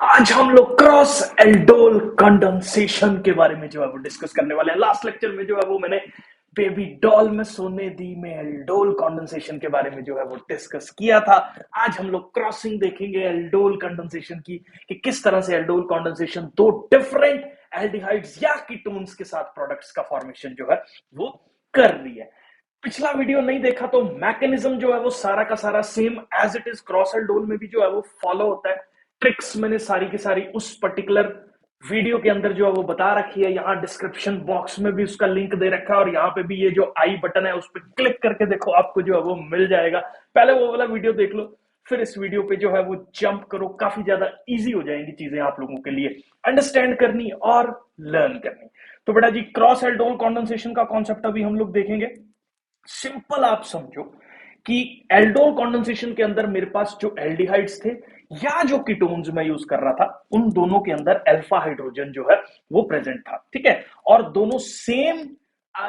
आज हम लोग क्रॉस एल्डोल कंडेंसेशन के बारे में जो है वो डिस्कस करने वाले हैं। लास्ट लेक्चर में जो है वो मैंने बेबी डॉल में सोने दी में एल्डोल कंडेंसेशन के बारे में जो है वो डिस्कस किया था। आज हम लोग क्रॉसिंग देखेंगे एल्डोल कंडेंसेशन की कि किस तरह से एल्डोल कंडेंसेशन दो डिफरेंट एल्डिहाइड्स या कीटोन्स के साथ प्रोडक्ट्स का फॉर्मेशन जो है वो कर रही है। पिछला वीडियो नहीं देखा तो मैकेनिज्म जो है वो सारा का सारा same as it is cross aldol में भी जो है वो फॉलो होता है। ट्रिक्स मैंने सारी की सारी उस पर्टिकुलर वीडियो के अंदर जो है वो बता रखी है। यहाँ डिस्क्रिप्शन बॉक्स में भी उसका लिंक दे रखा है और यहाँ पे भी ये जो आई बटन है उस पर क्लिक करके देखो, आपको जो है वो मिल जाएगा। पहले वो वाला वीडियो देख लो, फिर इस वीडियो पे जो है वो जंप करो। काफी ज्यादा इजी हो जाएंगी चीजें आप लोगों के लिए अंडरस्टैंड करनी और लर्न करनी। तो बेटा जी, क्रॉस एल्डोल कंडेंसेशन का कॉन्सेप्ट अभी हम लोग देखेंगे। सिंपल आप समझो कि एल्डोल कंडेंसेशन के अंदर मेरे पास जो एल्डिहाइड्स थे या जो कीटोन्स मैं यूज कर रहा था, उन दोनों के अंदर अल्फा हाइड्रोजन जो है वो प्रेजेंट था। ठीक है, और दोनों सेम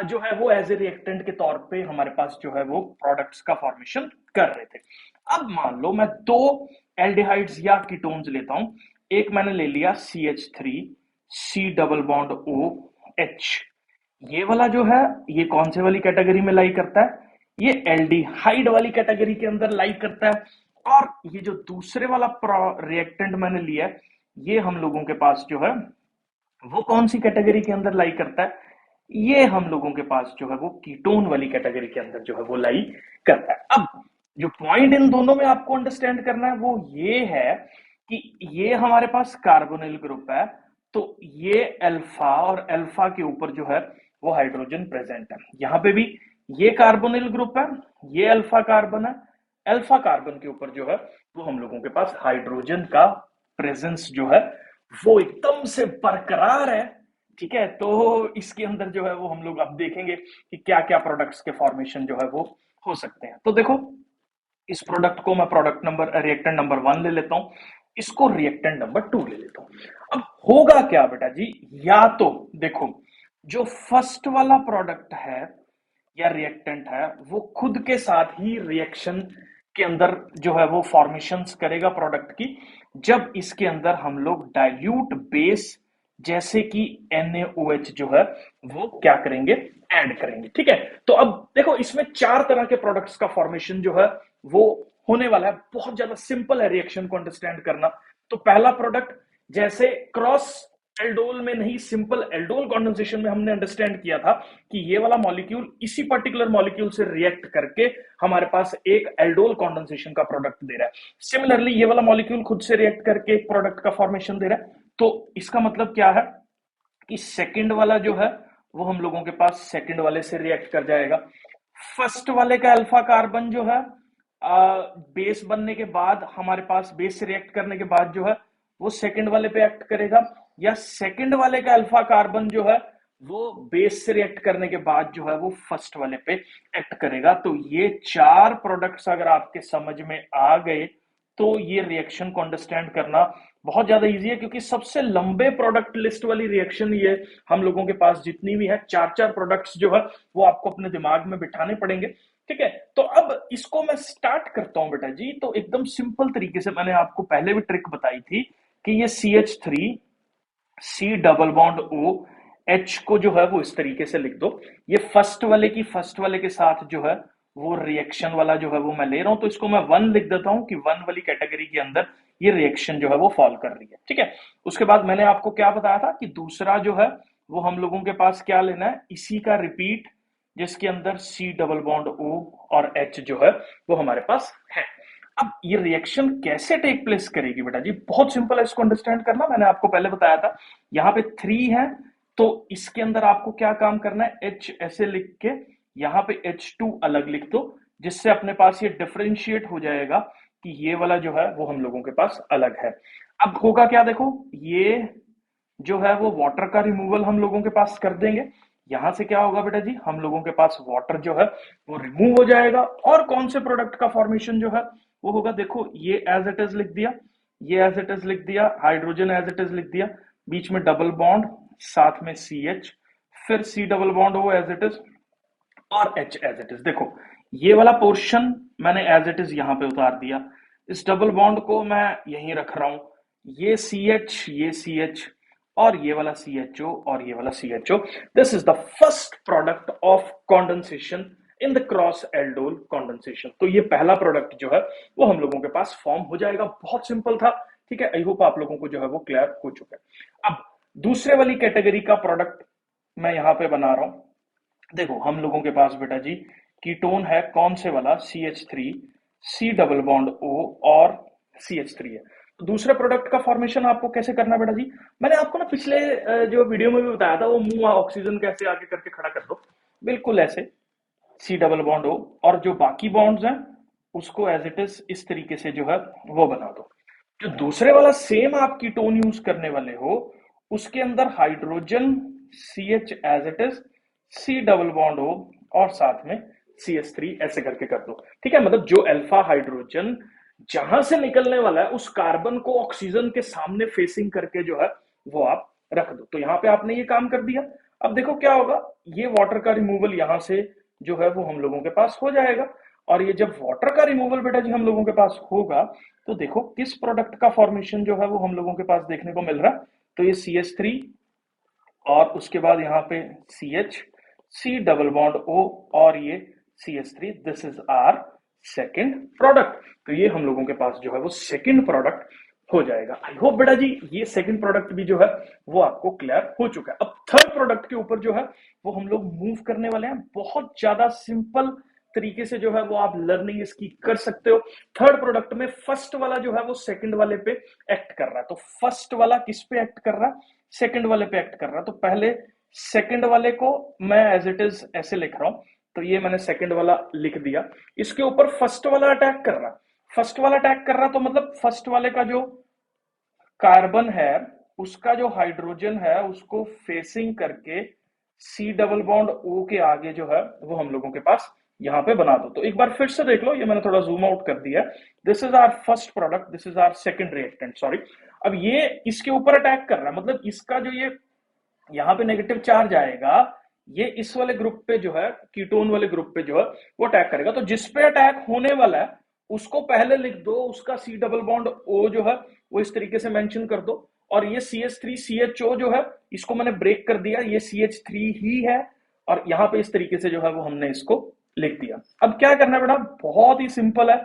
जो है वो एज ए रिएक्टेंट के तौर पे हमारे पास जो है वो प्रोडक्ट्स का फॉर्मेशन कर रहे थे। अब मान लो मैं दो एल्डिहाइड्स या कीटोन्स लेता हूं। एक मैंने ले लिया CH3 C double bond OH। ये वाला जो है ये कौन से वाली कैटेगरी में लाई करता है? ये एल्डिहाइड वाली कैटेगरी के अंदर लाई करता है। और ये जो दूसरे वाला रिएक्टेंट मैंने लिया है, ये हम लोगों के पास जो है वो कौन सी कैटेगरी के अंदर लाई करता है? ये हम लोगों के पास जो है वो कीटोन वाली कैटेगरी के अंदर जो है वो लाई करता है। अब जो पॉइंट इन दोनों में आपको अंडरस्टैंड करना है वो ये है कि ये हमारे पास कार्बोनिल ग्रुप है, तो ये अल्फा और अल्फा के ऊपर जो है वो हाइड्रोजन प्रेजेंट है। यहां पे भी ये कार्बोनिल ग्रुप है, ये अल्फा कार्बन है। अल्फा कार्बन के ऊपर जो है वो हम लोगों के पास हाइड्रोजन का प्रेजेंस जो है वो एकदम से बरकरार है। ठीक है, तो इसके अंदर जो है वो हम लोग अब देखेंगे कि क्या क्या प्रोडक्ट्स के फॉर्मेशन जो है वो हो सकते हैं। तो देखो, इस प्रोडक्ट को मैं प्रोडक्ट नंबर रिएक्टेंट नंबर 1 ले लेता हूं, इसको रिएक्टेंट नंबर 2 ले लेता हूं। अब होगा क्या बेटा जी, या तो देखो जो फर्स्ट वाला प्रोडक्ट है या रिएक्टेंट है वो खुद के साथ ही रिएक्शन के अंदर जो है वो फॉर्मेशंस करेगा प्रोडक्ट की, जब इसके अंदर हम लोग डाइल्यूट बेस जैसे कि NaOH जो है वो क्या करेंगे, ऐड करेंगे। ठीक है, तो अब देखो इसमें चार तरह के प्रोडक्ट्स का फॉर्मेशन जो है वो होने वाला है। बहुत ज्यादा सिंपल है रिएक्शन को अंडरस्टैंड करना। तो पहला प्रोडक्ट, जैसे क्रॉस एल्डोल में नहीं, सिंपल एल्डोल कंडेंसेशन में हमने अंडरस्टैंड किया था कि ये वाला मॉलिक्यूल इसी पर्टिकुलर मॉलिक्यूल से रिएक्ट करके हमारे पास एक एल्डोल कंडेंसेशन का प्रोडक्ट दे रहा है। सिमिलरली ये वाला मॉलिक्यूल खुद से रिएक्ट करके एक प्रोडक्ट का फॉर्मेशन दे रहा है। तो इसका मतलब क्या है कि सेकंड वाला जो है वो हम लोगों के पास सेकंड वाले से रिएक्ट कर जाएगा। फर्स्ट वाले का अल्फा कार्बन जो है बेस बनने के बाद हमारे पास बेस से रिएक्ट करने के बाद जो है वो सेकंड वाले पे एक्ट करेगा, या सेकंड वाले का अल्फा कार्बन जो है वो बेस से रिएक्ट करने के बाद जो है वो फर्स्ट वाले पे एक्ट करेगा। तो ये चार प्रोडक्ट्स अगर आपके समझ में आ गए तो ये रिएक्शन को अंडरस्टैंड करना बहुत ज्यादा इजी है, क्योंकि सबसे लंबे प्रोडक्ट लिस्ट वाली रिएक्शन ये हम लोगों के पास जितनी भी है, चार चार प्रोडक्ट्स जो है वो आपको अपने दिमाग में बिठाने पड़ेंगे। ठीक है, तो अब इसको मैं स्टार्ट करता हूं बेटा जी। तो एकदम सिंपल तरीके से मैंने आपको पहले भी ट्रिक बताई थी कि ये CH3 C double bond OH को जो है वो इस तरीके से लिख दो। ये फर्स्ट वाले के साथ जो है वो रिएक्शन वाला जो है वो मैं ले रहा हूं, तो इसको मैं 1 लिख देता हूं कि 1 वाली कैटेगरी के अंदर ये रिएक्शन जो है वो फॉल कर रही है। ठीक है, उसके बाद मैंने आपको क्या बताया था कि दूसरा जो है वो हम लोगों के पास क्या लेना है, इसी का रिपीट, जिसके अंदर C डबल बॉन्ड O और H जो है वो हमारे पास है। अब ये रिएक्शन कैसे टेक प्लेस करेगी बेटा जी, बहुत सिंपल है इसको अंडरस्टैंड करना। मैंने आपको पहले बताया था यहाँ पे 3 है, तो इसके अंदर आपको क्या काम करना है, H ऐसे लिख के यहाँ पे H2 अलग लिख दो, जिससे अपने पास ये डिफरेंशिएट हो जाएगा कि ये वाला जो है वो हम लोगों के पास अलग है। अब होगा क्या, देखो ये जो है वो वाटर का रिमूवल हम लोगों के पास कर देंगे। यहां से क्या होगा बेटा जी, हम लोगों के पास वाटर जो है वो रिमूव हो जाएगा, और कौन से प्रोडक्ट का फॉर्मेशन जो है वो होगा, देखो ये एज इट इज लिख दिया, ये एज इट इज लिख दिया, हाइड्रोजन एज इट इज लिख दिया, बीच में डबल बॉन्ड, साथ में CH, फिर C double bond O as it is, और H एज इट इज। देखो ये वाला पोर्शन मैंने एज इट इज यहां पे उतार दिया, इस डबल बॉन्ड को मैं यहीं रख रहा हूं, ये CH, ये CH और ये वाला CHO और ये वाला CHO, this is the first product of condensation in the cross aldol condensation. तो ये पहला प्रोडक्ट जो है वो हम लोगों के पास फॉर्म हो जाएगा। बहुत सिंपल था, ठीक है। आई होप आप लोगों को जो है वो क्लियर हो चुका है। अब दूसरे वाली कैटेगरी का प्रोडक्ट मैं यहां पे बना रहा हूं। देखो हम लोगों के पास बेटा जी कीटोन है कौन से वाला, CH3, C double bond O और CH3 है। तो दूसरे प्रोडक्ट का फॉर्मेशन आपको कैसे करना है बेटा जी, मैंने आपको ना पिछले जो वीडियो में भी बताया था, वो मुंह ऑक्सीजन कैसे आगे करके खड़ा कर दो, बिल्कुल ऐसे C डबल बॉन्ड O, और जो बाकी बॉन्ड्स हैं उसको एज इट इज इस तरीके से जो है वो बना दो। जो दूसरे वाला सेम आप कीटोन यूज करने वाले हो उसके अंदर hydrogen CH as it is, C double bond O और साथ में CH3 ऐसे करके कर दो, ठीक है। मतलब जो अल्फा हाइड्रोजन जहां से निकलने वाला है उस कार्बन को ऑक्सीजन के सामने फेसिंग करके जो है वो आप रख दो। तो यहाँ पे आपने ये काम कर दिया। अब देखो क्या होगा, ये वाटर का रिमूवल यहां से जो है वो हम लोगों के पास हो जाएगा। और ये जब वाटर का रिमूवल बेटा जी हम लोगों के पास होगा तो देखो किस प्रोडक्ट का फॉर्मेशन जो है वो हम लोगों के पास देखने को मिल रहा है। तो ये CH3 और उसके बाद यहाँ पे CH, C double bond O और ये CH3, this is our second product. तो ये हम लोगों के पास जो है वो सेकेंड प्रोडक्ट हो जाएगा। आई होप बेटा जी ये सेकंड प्रोडक्ट भी जो है वो आपको क्लियर हो चुका है। अब थर्ड प्रोडक्ट के ऊपर जो है वो हम लोग मूव करने वाले हैं। बहुत ज्यादा सिंपल तरीके से जो है वो आप लर्निंग इसकी कर सकते हो। थर्ड प्रोडक्ट में फर्स्ट वाला जो है वो सेकंड वाले पे एक्ट कर रहा है। तो फर्स्ट वाला किस पे एक्ट कर रहा है, सेकंड वाले पे एक्ट कर रहा है। तो पहले सेकंड वाले को मैं एज इट इज ऐसे लिख रहा हूं। तो ये मैंने सेकंड वाला लिख दिया, इसके ऊपर फर्स्ट वाला अटैक कर रहा है। फर्स्ट वाला अटैक कर रहा तो मतलब फर्स्ट वाले का जो कार्बन है उसका जो हाइड्रोजन है उसको फेसिंग करके C डबल बॉन्ड O के आगे जो है वो हम लोगों के पास यहां पे बना दो। तो एक बार फिर से देख लो, ये मैंने थोड़ा जूम आउट कर दिया। This is our first product, this is our second reactant, sorry. अब ये इसके ऊपर अटैक कर रहा है, मतलब इसका जो ये यहाँ पे नेगेटिव चार्ज आएगा ये इस वाले ग्रुप पे जो है कीटोन वाले ग्रुप पे जो है वो अटैक करेगा। तो जिस पे अटैक होने वाला है उसको पहले लिख दो, उसका C डबल बॉन्ड O जो है वो इस तरीके से मेंशन कर दो। और ये CH3 CHO जो है इसको मैंने ब्रेक कर दिया, ये CH3 ही है। और यहाँ पे इस तरीके से जो है वो हमने इसको लिख दिया। अब क्या करना है बेटा, बहुत ही सिंपल है।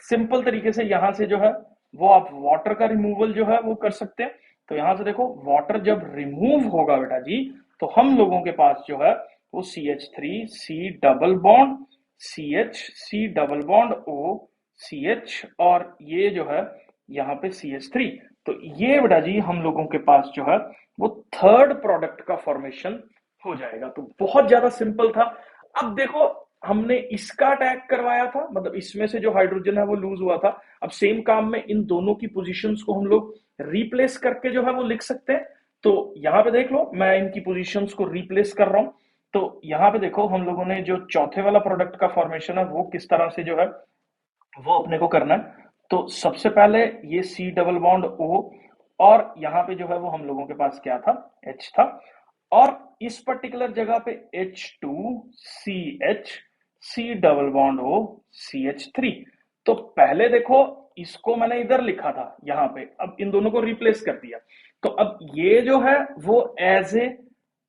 सिंपल तरीके से यहां से जो है वो आप वाटर का रिमूवल जो है वो कर सकते हैं। तो यहां से देखो वाटर जब रिमूव होगा बेटा जी तो हम लोगों के पास जो है वो CH3 C double bond CH C double bond O CH और ये जो है यहाँ पे CH3। तो ये बेटा जी हम लोगों के पास जो है वो थर्ड प्रोडक्ट का फॉर्मेशन हो जाएगा। तो बहुत ज्यादा सिंपल था। अब देखो हमने इसका अटैक करवाया था, मतलब इसमें से जो हाइड्रोजन है वो लूज हुआ था। अब सेम काम में इन दोनों की पोजीशंस को हम लोग रिप्लेस करके जो है वो लिख सकते हैं। तो यहां पे देख लो मैं इनकी पोजीशंस को रिप्लेस कर रहा हूं। तो यहां पे देखो हम लोगों ने जो चौथे वाला प्रोडक्ट का फॉर्मेशन है वो किस तरह से जो है वो अपने को करना है। तो सबसे पहले ये C डबल बॉन्ड O और यहाँ पे जो है वो हम लोगों के पास क्या था, H था। और इस पर्टिकुलर जगह पे H2CH C double bond O CH3। तो पहले देखो इसको मैंने इधर लिखा था यहाँ पे, अब इन दोनों को रिप्लेस कर दिया। तो अब ये जो है वो एज ए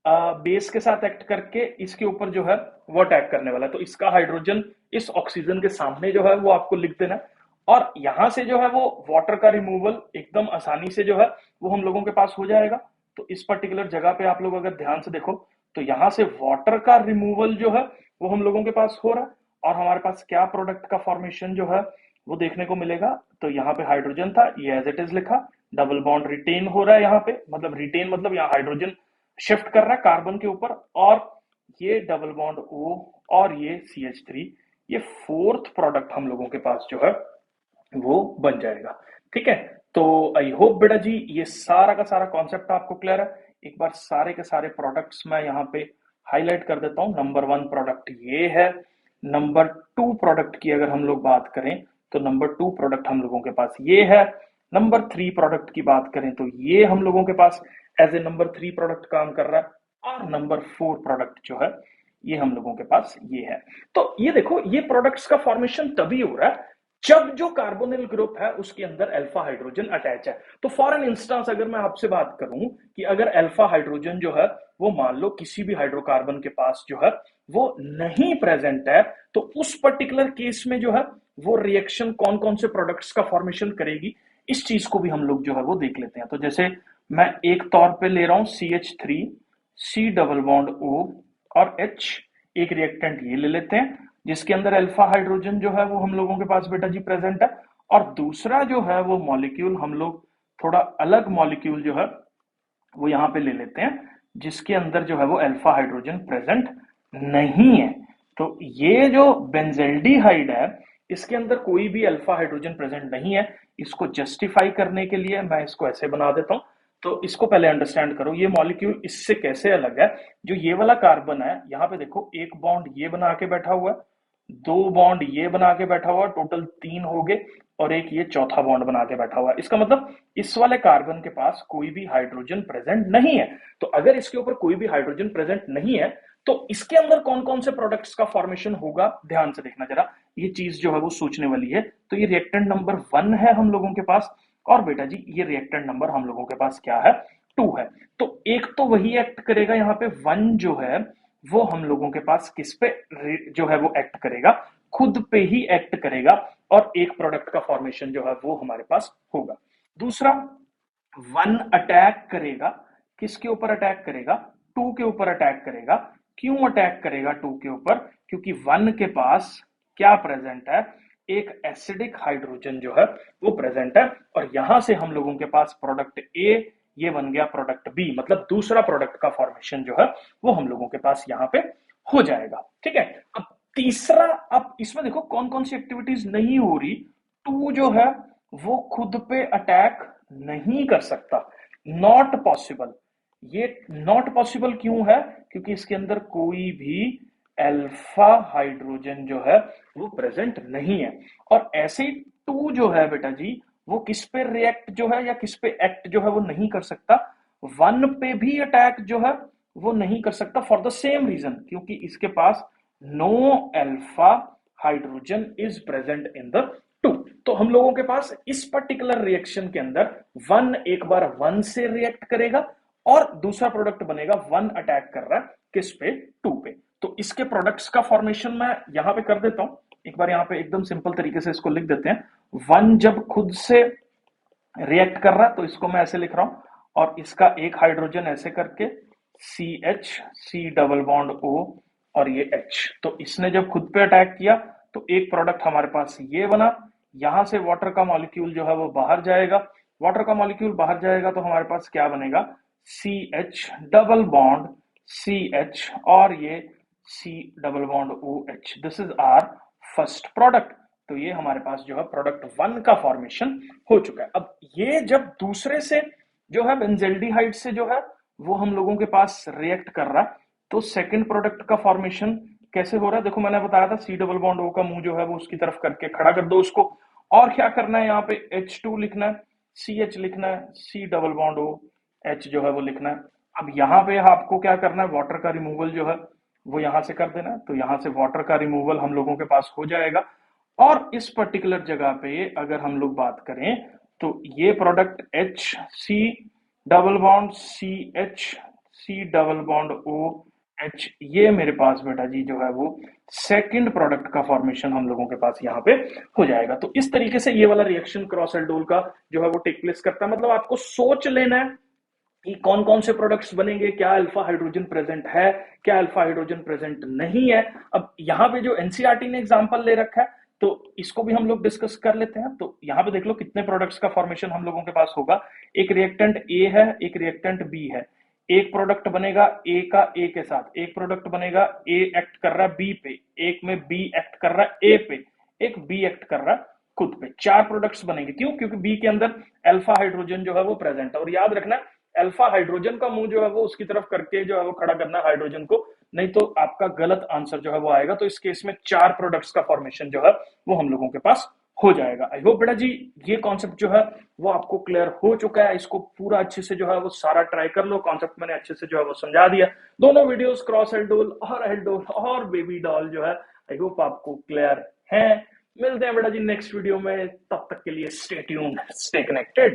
बेस के साथ एक्ट करके इसके ऊपर जो है वो अटैक करने वाला है। तो इसका हाइड्रोजन इस ऑक्सीजन के सामने जो है वो आपको लिख देना है। और यहां से जो है वो वाटर का रिमूवल एकदम आसानी से जो है वो हम लोगों के पास हो जाएगा। तो इस पर्टिकुलर जगह पे आप लोग अगर ध्यान से देखो तो यहां से वाटर का रिमूवल जो है वो हम लोगों के पास हो रहा है। और हमारे पास क्या प्रोडक्ट का फॉर्मेशन जो है वो देखने को मिलेगा। तो यहाँ पे हाइड्रोजन था, ये एज इट इज लिखा, डबल बॉन्ड रिटेन हो रहा है यहाँ पे, मतलब रिटेन मतलब यहाँ हाइड्रोजन शिफ्ट कर रहा है कार्बन के ऊपर। और ये डबल बॉन्ड O और ये CH3, ये फोर्थ प्रोडक्ट हम लोगों के पास जो है वो बन जाएगा। ठीक है, तो आई होप बेटा जी ये सारा का सारा कॉन्सेप्ट आपको क्लियर है। एक बार सारे के सारे प्रोडक्ट्स मैं यहाँ पे हाईलाइट कर देता हूँ। नंबर 1 प्रोडक्ट ये है। नंबर 2 प्रोडक्ट की अगर हम लोग बात करें तो नंबर 2 प्रोडक्ट हम लोगों के पास ये है। नंबर 3 प्रोडक्ट की बात करें तो ये हम लोगों के पास एज ए नंबर 3 प्रोडक्ट काम कर रहा है। और नंबर 4 प्रोडक्ट जो है ये हम लोगों के पास ये है। तो ये देखो ये प्रोडक्ट्स का फॉर्मेशन तभी हो रहा है जब जो कार्बोनिल ग्रुप है उसके अंदर अल्फा हाइड्रोजन अटैच है। तो फॉर एन इंस्टेंस अगर मैं आपसे बात करूं कि अगर अल्फा हाइड्रोजन जो है वो मान लो किसी भी हाइड्रोकार्बन के पास जो है वो नहीं प्रेजेंट है, तो उस पर्टिकुलर केस में जो है वो रिएक्शन कौन कौन से प्रोडक्ट्स का फॉर्मेशन करेगी, इस चीज को भी हम लोग जो है वो देख लेते हैं। तो जैसे मैं एक तौर पे ले रहा हूं CH3 C double bond O और H, एक रिएक्टेंट ये ले लेते हैं जिसके अंदर अल्फा हाइड्रोजन जो है वो हम लोगों के पास बेटा जी प्रेजेंट है, और दूसरा जो है वो मॉलिक्यूल हम लोग थोड़ा अलग मॉलिक्यूल जो है वो यहां पे ले लेते हैं जिसके अंदर जो है वो अल्फा हाइड्रोजन प्रेजेंट नहीं है। तो ये जो बेंजेल्डिहाइड है इसके अंदर कोई भी अल्फा हाइड्रोजन प्रेजेंट नहीं है। इसको जस्टिफाई करने के लिए मैं इसको ऐसे बना देता हूं। तो इसको पहले अंडरस्टैंड करो, ये मॉलिक्यूल इससे कैसे अलग है। जो ये वाला कार्बन है यहाँ पे देखो, एक बॉन्ड ये बना के बैठा हुआ है, दो बॉन्ड ये बना के बैठा हुआ, टोटल 3 हो गए, और एक ये चौथा बॉन्ड बना के बैठा हुआ है। इसका मतलब इस वाले कार्बन के पास कोई भी हाइड्रोजन प्रेजेंट नहीं है। तो अगर इसके ऊपर कोई भी हाइड्रोजन प्रेजेंट नहीं है तो इसके अंदर कौन कौन से प्रोडक्ट्स का फॉर्मेशन होगा, ध्यान से देखना जरा, ये चीज जो है वो सोचने वाली है। तो ये रिएक्टेंट नंबर 1 है हम लोगों के पास, और बेटा जी ये रिएक्टेंट नंबर हम लोगों के पास क्या है, 2 है। तो एक तो वही एक्ट करेगा यहाँ पे 1 जो है वो हम लोगों के पास किस पे जो है वो एक्ट करेगा, खुद पे ही एक्ट करेगा, और एक प्रोडक्ट का फॉर्मेशन जो है वो हमारे पास होगा। दूसरा, 1 अटैक करेगा, किसके ऊपर अटैक करेगा, 2 के ऊपर अटैक करेगा। क्यों अटैक करेगा 2 के ऊपर, क्योंकि 1 के पास क्या प्रेजेंट है, एक एसिडिक हाइड्रोजन जो है वो प्रेजेंट है, और यहां से हम लोगों के पास प्रोडक्ट ए ये बन गया प्रोडक्ट बी, मतलब दूसरा प्रोडक्ट का फॉर्मेशन जो है वो हम लोगों के पास यहां पे हो जाएगा। ठीक है। अब तीसरा, अब इसमें देखो कौन कौन सी एक्टिविटीज नहीं हो रही। 2 जो है वो खुद पे अटैक नहीं कर सकता, नॉट पॉसिबल। ये नॉट पॉसिबल क्यों है, क्योंकि इसके अंदर कोई भी अल्फा हाइड्रोजन जो है वो प्रेजेंट नहीं है। और ऐसे 2 जो है बेटा जी वो किस पे रिएक्ट जो है या किस पे एक्ट जो है वो नहीं कर सकता, 1 पे भी अटैक जो है वो नहीं कर सकता, फॉर द सेम रीजन, क्योंकि इसके पास no alpha hydrogen is present in the 2। तो हम लोगों के पास इस पर्टिकुलर रिएक्शन के अंदर 1 एक बार 1 से रिएक्ट करेगा, और दूसरा प्रोडक्ट बनेगा 1 अटैक कर रहा है किस पे, 2 पे। तो इसके प्रोडक्ट्स का फॉर्मेशन मैं यहां पे कर देता हूं, एक बार यहां पे एकदम सिंपल तरीके से इसको लिख देते हैं। 1 जब खुद से रिएक्ट कर रहा है तो इसको मैं ऐसे लिख रहा हूं, और इसका एक हाइड्रोजन ऐसे करके CH C double bond O और ये H। तो इसने जब खुद पे अटैक किया तो एक प्रोडक्ट हमारे पास ये बना, यहां से वाटर का मॉलिक्यूल जो है वो बाहर जाएगा, वाटर का मॉलिक्यूल बाहर जाएगा तो हमारे पास क्या बनेगा, CH डबल बॉन्ड CH और ये C double bond OH। This is our first product. तो ये हमारे पास जो है प्रोडक्ट 1 का फॉर्मेशन हो चुका है। अब ये जब दूसरे से जो है बेंजेल्डिहाइड से जो है वो हम लोगों के पास रिएक्ट कर रहा है, तो सेकंड प्रोडक्ट का फॉर्मेशन कैसे हो रहा है, देखो मैंने बताया था C डबल बॉन्ड O का मुंह जो है वो उसकी तरफ करके खड़ा कर दो उसको, और क्या करना है, यहाँ पे H2 लिखना है, CH लिखना है, C double bond O H जो है वो लिखना है। अब यहाँ पे आपको क्या करना है, वाटर का रिमूवल जो है वो यहां से कर देना है, तो यहां से वाटर का रिमूवल हम लोगों के पास हो जाएगा। और इस पर्टिकुलर जगह पे अगर हम लोग बात करें तो ये product H C double bond CH C double bond OH, ये मेरे पास बेटा जी जो है वो सेकंड प्रोडक्ट का फॉर्मेशन हम लोगों के पास यहाँ पे हो जाएगा। तो इस तरीके से ये वाला रिएक्शन क्रॉस एल्डोल का जो है वो टेक प्लेस करता है। मतलब आपको सोच लेना है कि कौन कौन से प्रोडक्ट्स बनेंगे, क्या अल्फा हाइड्रोजन प्रेजेंट है, क्या अल्फा हाइड्रोजन प्रेजेंट नहीं है। अब यहाँ पे जो एनसीईआरटी ने एग्जांपल ले रखा है तो इसको भी हम लोग डिस्कस कर लेते हैं। तो यहाँ पे देख लो कितने प्रोडक्ट्स का फॉर्मेशन हम लोगों के पास होगा। एक रिएक्टेंट ए है, एक रिएक्टेंट बी है, एक प्रोडक्ट बनेगा ए का ए के साथ, एक प्रोडक्ट बनेगा ए एक्ट कर रहा है बी पे, एक में बी एक्ट कर रहा है ए पे, एक बी एक्ट कर रहा है खुद पे। 4 प्रोडक्ट्स बनेंगे। क्यों? क्योंकि बी के अंदर अल्फा हाइड्रोजन जो है वो प्रेजेंट है। और याद रखना अल्फा हाइड्रोजन का मुंह जो है वो उसकी तरफ करके जो है वो खड़ा करना है हाइड्रोजन को, नहीं तो आपका गलत आंसर जो है वो आएगा। तो इस केस में 4 प्रोडक्ट्स का फॉर्मेशन जो है वो हम लोगों के पास हो जाएगा। आई होप बेटा जी ये कॉन्सेप्ट जो है वो आपको क्लियर हो चुका है। इसको पूरा अच्छे से जो है वो सारा ट्राई कर लो। कॉन्सेप्ट मैंने अच्छे से जो है वो समझा दिया। दोनों वीडियोस क्रॉस एल्डोल और एल्डोल और बेबी डॉल जो है आई होप आपको क्लियर है। मिलते हैं बेटा जी नेक्स्ट वीडियो में, तब तक के लिए स्टे ट्यून्ड, स्टे कनेक्टेड।